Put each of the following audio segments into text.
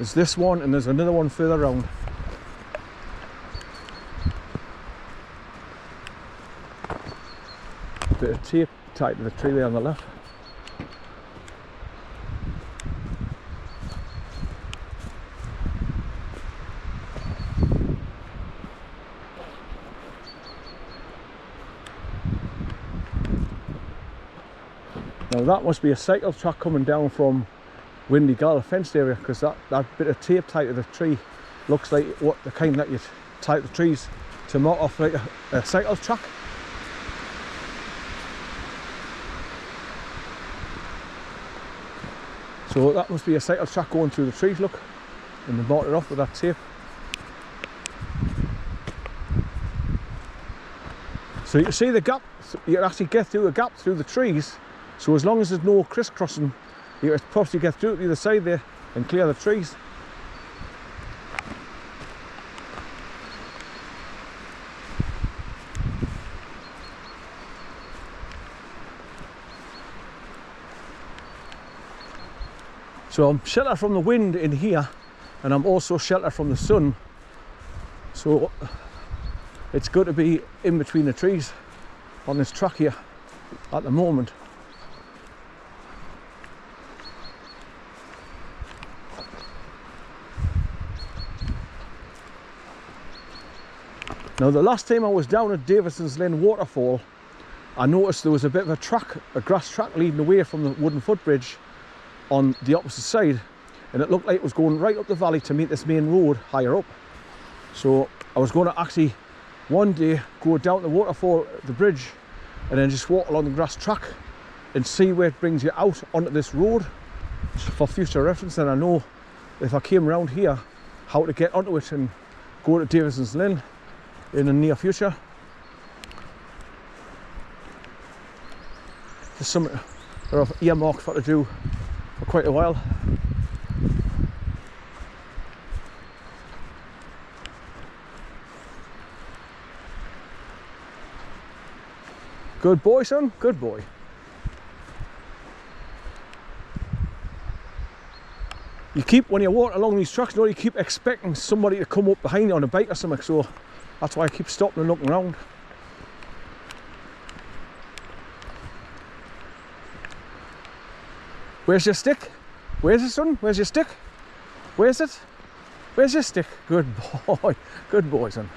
There's this one and there's another one further around. Bit of tape tied to the tree there on the left. Now that must be a cycle track coming down from Windy Gall fenced area, because that bit of tape tied to the tree looks like what the kind that you'd tie to the trees to mark off like a cycle track. So that must be a cycle track going through the trees, look, and they marked it off with that tape. So you can see the gap, you can actually get through a gap through the trees. So as long as there's no crisscrossing, you can possibly get through to the other side there and clear the trees. So I'm sheltered from the wind in here, and I'm also sheltered from the sun. So it's good to be in between the trees on this track here at the moment. Now the last time I was down at Davidsons Linn waterfall, I noticed there was a bit of a track, a grass track leading away from the wooden footbridge on the opposite side, and it looked like it was going right up the valley to meet this main road higher up. So I was going to actually one day go down the waterfall, the bridge, and then just walk along the grass track and see where it brings you out onto this road for future reference. And I know if I came around here how to get onto it and go to Davidsons Linn in the near future. There's something that I've earmarked for to do for quite a while. Good boy, son, good boy. You keep, when you're walking along these tracks, you keep expecting somebody to come up behind you on a bike or something, so that's why I keep stopping and looking around. Where's your stick? Where's it, son? Where's your stick? Where's it? Where's your stick? Good boy. Good boy, son.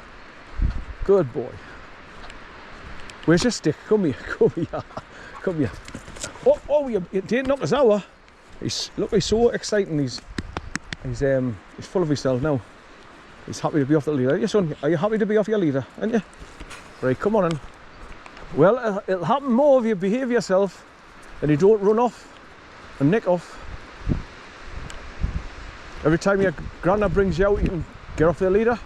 Good boy. Where's your stick? Come here. Come here. Come here. Oh, you didn't knock us out. He's so exciting. He's full of himself now. He's happy to be off the leader. Are you, son? Are you happy to be off your leader? Aren't you? Right, come on in. Well, it'll happen more if you behave yourself and you don't run off and nick off. Every time your granddad brings you out, you can get off their leader.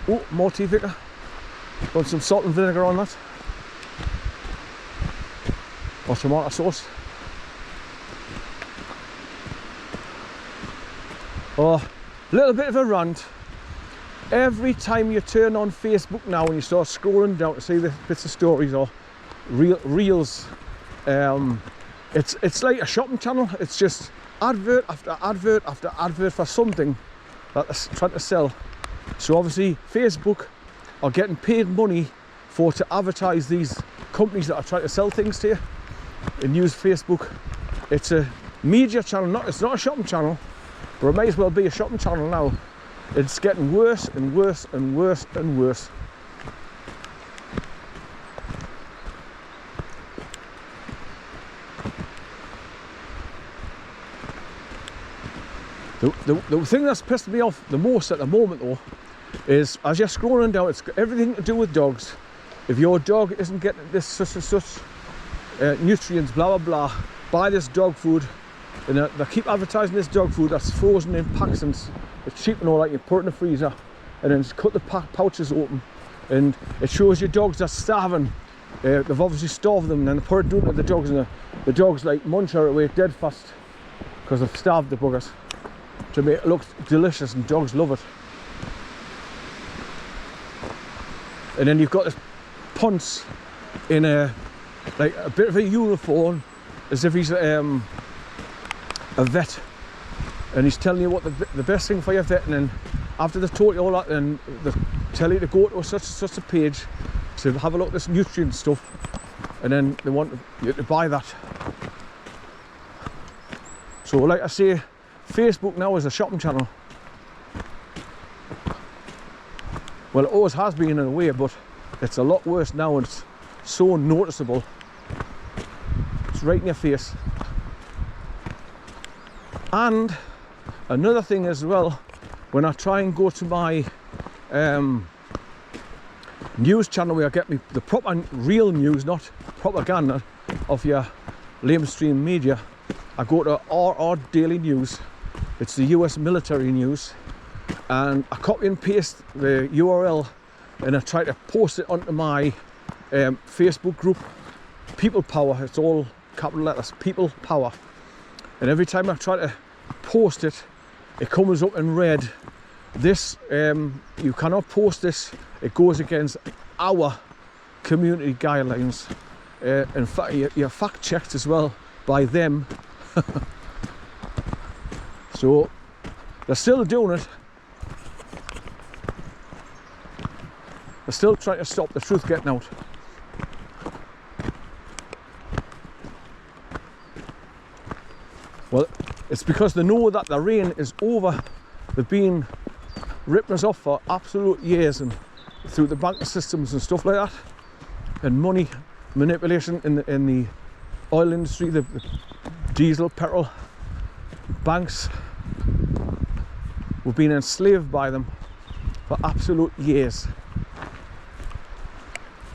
Oh, more tea vicar. Want some salt and vinegar on that. Or tomato sauce. Oh, little bit of a rant. Every time you turn on Facebook now and you start scrolling down to see the bits of stories or reels, it's like a shopping channel. It's just advert after advert after advert for something that they're trying to sell. So obviously Facebook are getting paid money to advertise these companies that are trying to sell things to you and use Facebook. It's a media channel, it's not a shopping channel, but it may as well be a shopping channel now. It's getting worse and worse and worse and worse. The thing that's pissed me off the most at the moment though is as you're scrolling down, it's got everything to do with dogs. If your dog isn't getting this such and such nutrients, blah blah blah, buy this dog food. And they keep advertising this dog food that's frozen in packs and it's cheap and all that. You put it in the freezer and then just cut the pouches open, and it shows you dogs that's starving. They've obviously starved them, and then they put it down to the dogs, and the dogs like munch her away dead fast because they've starved the buggers to make it look delicious, and dogs love it. And then you've got this ponce in like a bit of a uniform as if he's a vet, and he's telling you what the best thing for your vet, and then after they've taught you all that, then they tell you to go to such a page to have a look at this nutrient stuff, and then they want you to buy that. So like I say, Facebook now is a shopping channel. Well, it always has been in a way, but it's a lot worse now, and it's so noticeable. It's right in your face. And another thing as well, when I try and go to my news channel where I get me the proper real news, not propaganda of your lamestream media, I go to RR Daily News. It's the US military news, and I copy and paste the URL and I try to post it onto my Facebook group, People Power. It's all capital letters, People Power. And every time I try to post it, it comes up in red. This, you cannot post this. It goes against our community guidelines. In fact, you're fact checked as well by them. So they're still doing it. They're still trying to stop the truth getting out. Well, it's because they know that the rain is over. They've been ripping us off for absolute years, and through the banking systems and stuff like that, and money manipulation in the oil industry, the diesel, petrol, banks. We've been enslaved by them for absolute years.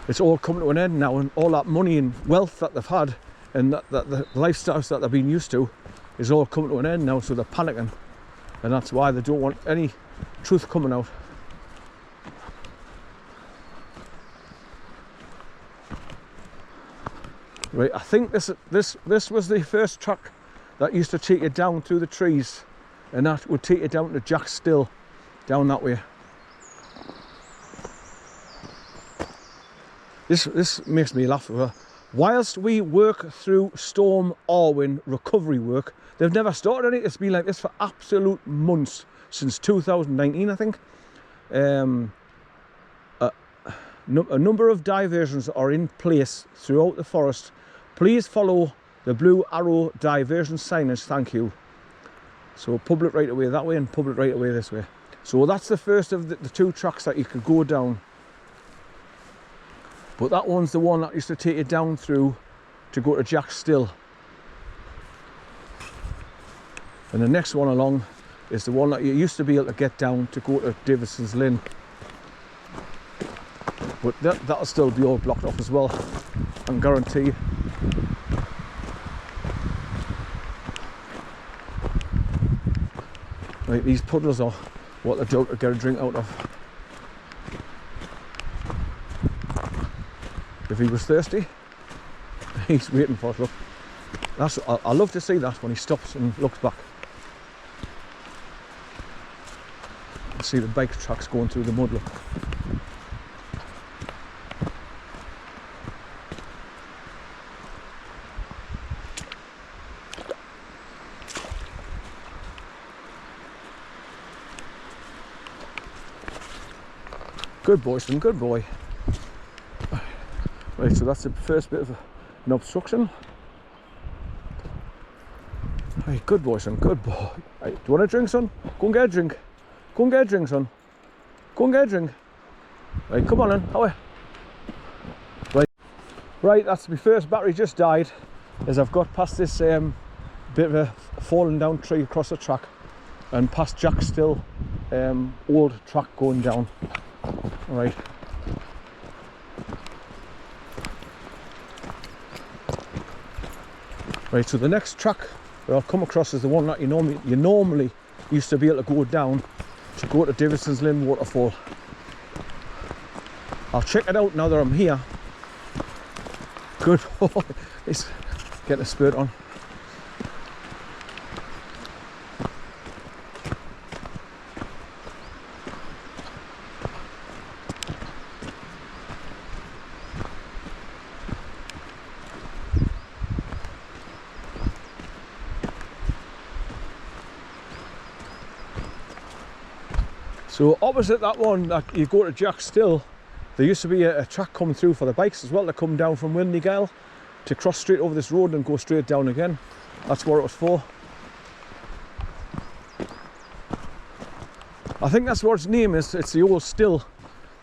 It's all coming to an end now, and all that money and wealth that they've had, and that the lifestyles that they've been used to, is all coming to an end now. So they're panicking, and that's why they don't want any truth coming out. Right, I think this was the first track that used to take you down through the trees, and that would take you down to Jack Still, down that way. This makes me laugh. Whilst we work through Storm Arwen recovery work, they've never started any. It's been like this for absolute months, since 2019, I think. A number of diversions are in place throughout the forest. Please follow the blue arrow diversion signage, thank you. So public right away that way and public right away this way. So that's the first of the two tracks that you could go down. But that one's the one that used to take you down through to go to Jack Still. And the next one along is the one that you used to be able to get down to go to Davidsons Linn. But that'll still be all blocked off as well, I can guarantee. Right, these puddles are what the dog could get a drink out of. If he was thirsty, he's waiting for it. Look, I love to see that when he stops and looks back. I see the bike tracks going through the mud. Look. Good boy, son, good boy. Right, so that's the first bit of an obstruction. Right, good boy, son, good boy. Right, do you want a drink, son? Go and get a drink. Go and get a drink, son. Go and get a drink. Right, come on then, away. Right, that's my first battery just died, as I've got past this bit of a falling down tree across the track, and past Jack Still, old track going down. Right. Right, so the next track that I'll come across is the one that you normally used to be able to go down to go to Davidsons Linn waterfall. I'll check it out now that I'm here. Good boy, he's getting a spurt on. So opposite that one that you go to Jack Still, there used to be a track coming through for the bikes as well to come down from Windy to cross straight over this road and go straight down again. That's what it was for. I think that's what its name is. It's the old still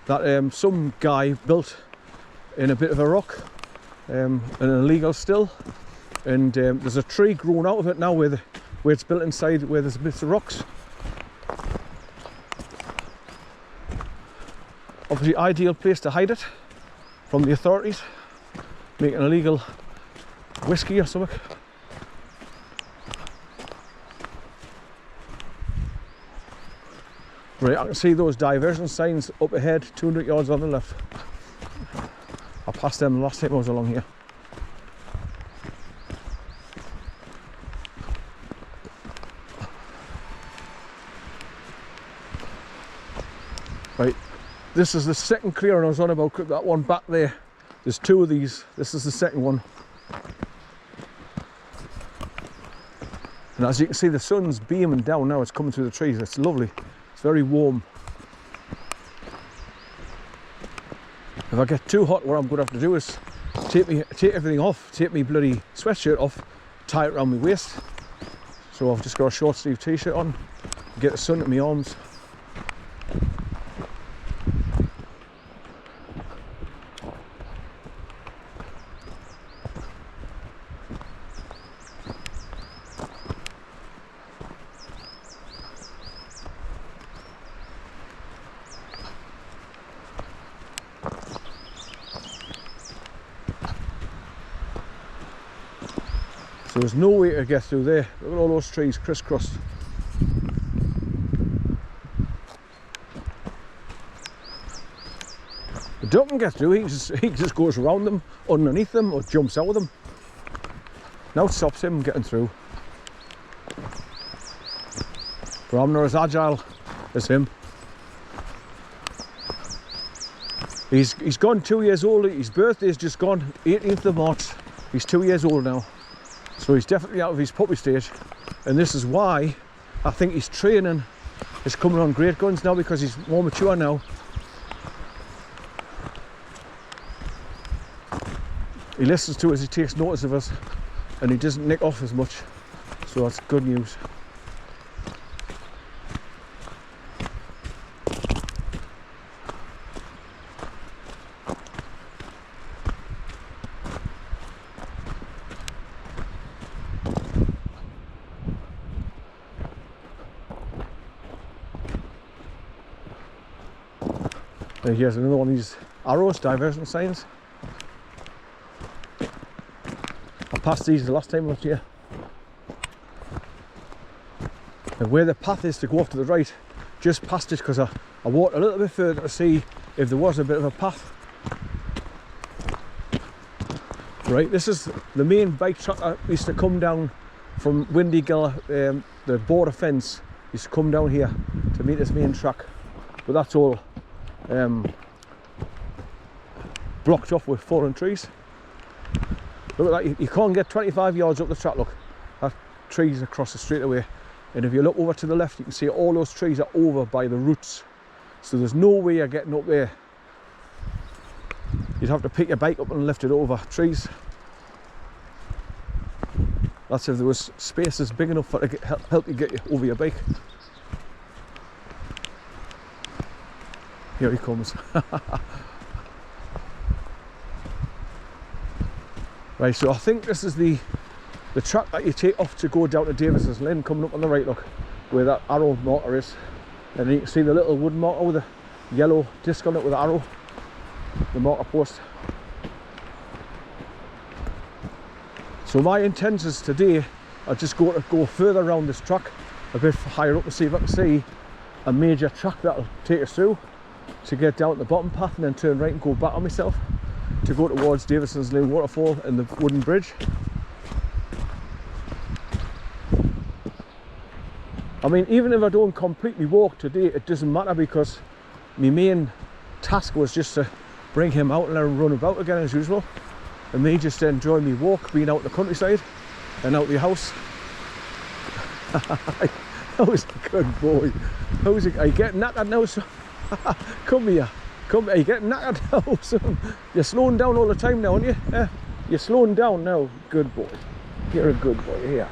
that some guy built in a bit of a rock, an illegal still, and there's a tree grown out of it now where it's built inside, where there's bits of rocks. Obviously ideal place to hide it from the authorities, make an illegal whiskey or something. Right, I can see those diversion signs up ahead, 200 yards on the left. I passed them last time I was along here. Right, this is the second clearing I was on about, that one back there. There's two of these, this is the second one. And as you can see, the sun's beaming down now, it's coming through the trees, it's lovely. It's very warm. If I get too hot, what I'm going to have to do is take everything off, take my bloody sweatshirt off, tie it around my waist. So I've just got a short sleeve t-shirt on, get the sun at my arms. So there's no way to get through there. Look at all those trees crisscrossed. The duck can get through, he just goes around them, underneath them, or jumps out of them. Now it stops him getting through. But I'm not as agile as him. He's gone 2 years old, his birthday's just gone, 18th of March. He's 2 years old now. So he's definitely out of his puppy stage, and this is why I think his training is coming on great guns now, because he's more mature now. He listens to us, he takes notice of us, and he doesn't nick off as much, so that's good news. Here's another one of these arrows, diversion signs. I passed these the last time I was here. And where the path is to go off to the right, just past it, because I walked a little bit further to see if there was a bit of a path. Right, this is the main bike track that used to come down from Windy the border fence used to come down here to meet this main track. But that's all blocked off with fallen trees. Look at that, you can't get 25 yards up the track, look. That tree's across the straight away. And if you look over to the left, you can see all those trees are over by the roots. So there's no way you're getting up there. You'd have to pick your bike up and lift it over trees. That's if there was spaces big enough for to help you get over your bike. Here he comes. Right, so I think this is the track that you take off to go down to Davidsons Linn, coming up on the right, look, where that arrow marker is. And you can see the little wood marker with the yellow disc on it with the arrow, the marker post. So my intentions today are just go further around this track, a bit higher up, to see if I can see a major track that'll take us through, to get down the bottom path and then turn right and go back on myself to go towards Davidsons Linn waterfall and the wooden bridge. I mean, even if I don't completely walk today, it doesn't matter, because my main task was just to bring him out and let him run about again as usual, and me just enjoy my walk, being out in the countryside and out the house. Who's a good boy? Who's a, are you getting knackered now, son? Come here. Come, are you getting knackered now, son? You're slowing down all the time now, aren't you? You're slowing down now. Good boy. You're a good boy. Here.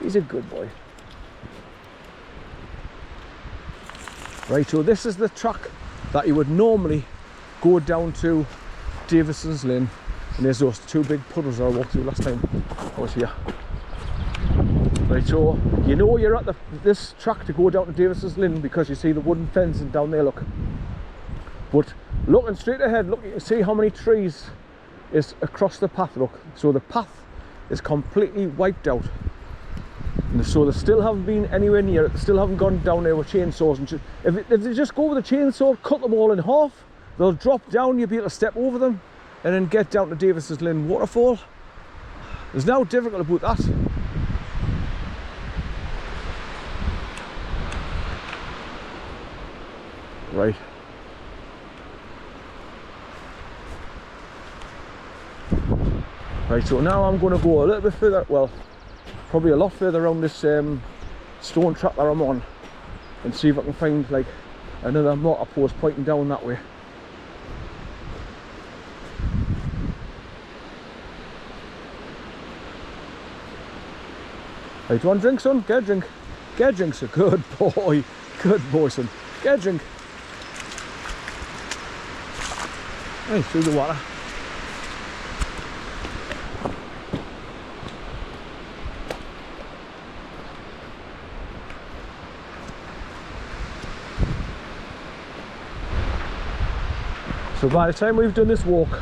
He's a good boy. Right, so this is the track that you would normally go down to Davidsons Linn, and there's those two big puddles I walked through last time I was here. Right, so you know you're at this track to go down to Davidsons Linn because you see the wooden fencing down there, look. But looking straight ahead, look, you can see how many trees is across the path, look. So the path is completely wiped out. And so they still haven't been anywhere near it, they still haven't gone down there with chainsaws and shit. If they just go with a chainsaw, cut them all in half, they'll drop down, you'll be able to step over them and then get down to Davidsons Linn waterfall. There's no difficult about that. Right. Right, so now I'm going to go a little bit further, well, probably a lot further around this stone track that I'm on and see if I can find like another mortar post pointing down that way. Right, do you want a drink, son? Get a drink. Get a drink, son. Good boy. Good boy, son. Get a drink. Hey, through the water. So by the time we've done this walk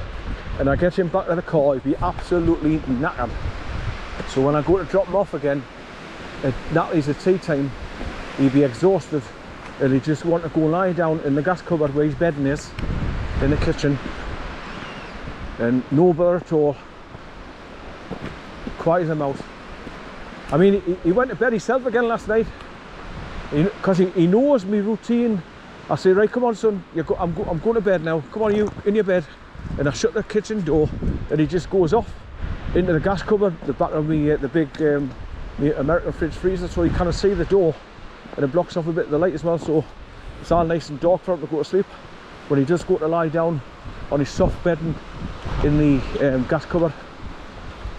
and I get him back to the car, he'd be absolutely knackered. So when I go to drop him off again, at Natalie's at tea time, he'd be exhausted and he'd just want to go lie down in the gas cupboard where his bedding is, in the kitchen, and no bother at all. Quiet him out. I mean, he went to bed himself again last night because he knows my routine. I say, right, come on, son, I'm going to bed now. Come on, you in your bed. And I shut the kitchen door, and he just goes off into the gas cupboard, the back of me, the big the American fridge freezer, so you kind of see the door, and it blocks off a bit of the light as well, so it's all nice and dark for him to go to sleep. When he does go to lie down on his soft bedding in the gas cupboard,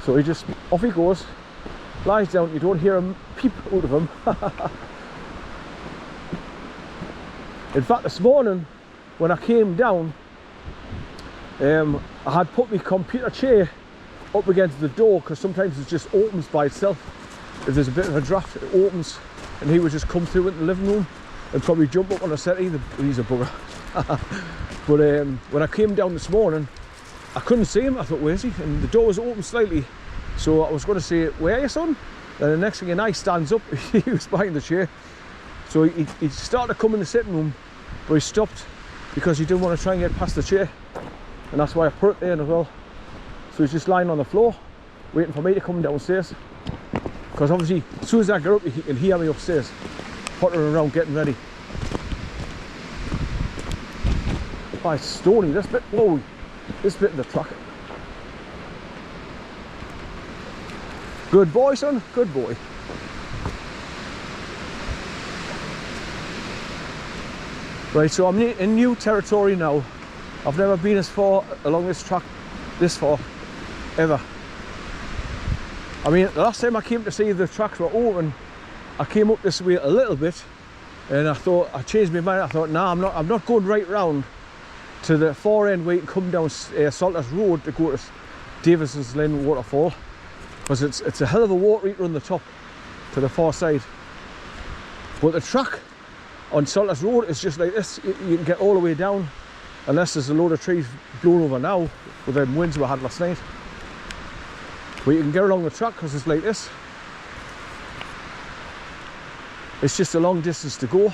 so he just, off he goes, lies down. You don't hear him peep out of him. In fact, this morning when I came down, I had put my computer chair up against the door because sometimes it just opens by itself. If there's a bit of a draft, it opens, and he would just come through into the living room and probably jump up on a settee. He's a bugger. But when I came down this morning, I couldn't see him. I thought, where's he? And the door was open slightly, so I was going to say, where are you, son? And the next thing, I stands up. He was behind the chair. So he started to come in the sitting room, but he stopped because he didn't want to try and get past the chair, and that's why I put it there as well. So he's just lying on the floor waiting for me to come downstairs, because obviously as soon as I get up he can hear me upstairs pottering around getting ready. Oh, it's stony this bit. Whoa, this bit of the track. Good boy, son, good boy. Right, so I'm in new territory now. I've never been as far along this track, this far, ever. I mean, the last time I came to see the tracks were open, I came up this way a little bit, and I thought, I changed my mind. I thought, nah, I'm not going right round to the far end where you can come down Salters Road to go to Davidsons Linn waterfall, because it's a hell of a water eater on the top to the far side. But the track on Salters Road is just like this. You can get all the way down, unless there's a load of trees blown over now with the winds we had last night. But you can get along the track because it's like this. It's just a long distance to go.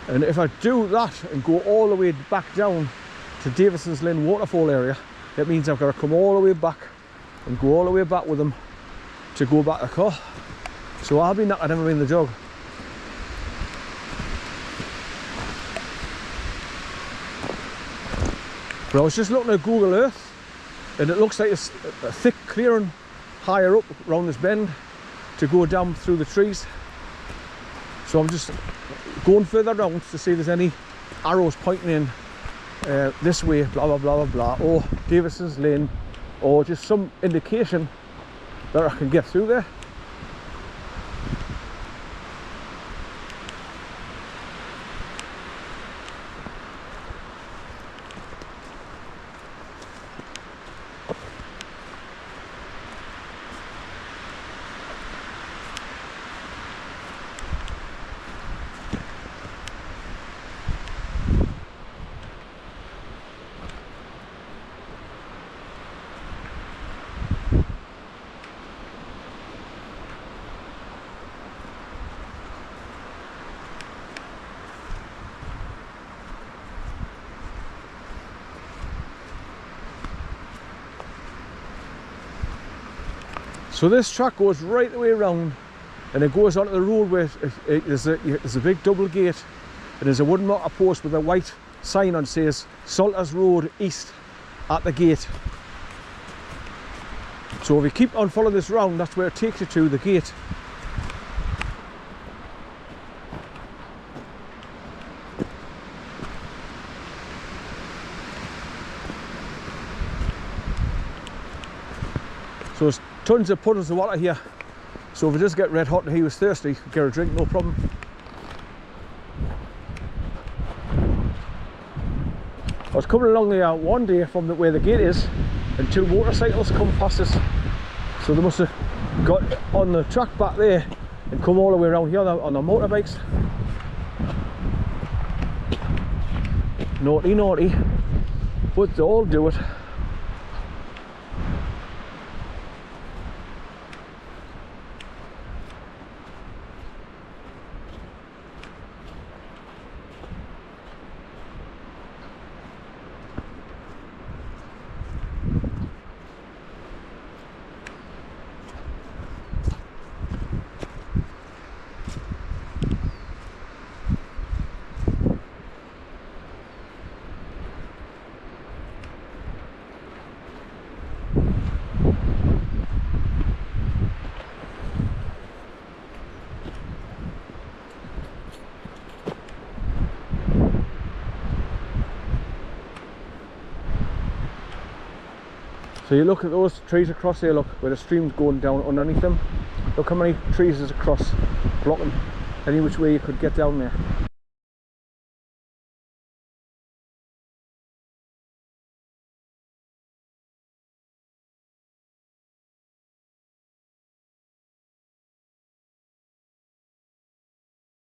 And if I do that and go all the way back down to Davidsons Linn waterfall area, that means I've got to come all the way back and go all the way back with them to go back to the car. So I'll be knackered never been the jog. But I was just looking at Google Earth, and it looks like it's a thick clearing higher up around this bend to go down through the trees. So I'm just going further round to see if there's any arrows pointing in this way, blah blah blah blah blah, or Davidsons Linn, or just some indication that I can get through there. So this track goes right the way around, and it goes onto the road where there's a big double gate, and there's a wooden marker post with a white sign on says Salters Road East at the gate. So if you keep on following this round, that's where it takes you to the gate. So there's tons of puddles of water here, so if it does get red hot and he was thirsty, could get a drink, no problem. I was coming along there one day from where the gate is, and two motorcycles come past us, so they must have got on the track back there and come all the way around here on their motorbikes. Naughty naughty, but they all do it. So you look at those trees across there, look, where the stream's going down underneath them. Look how many trees is across, blocking any which way you could get down there.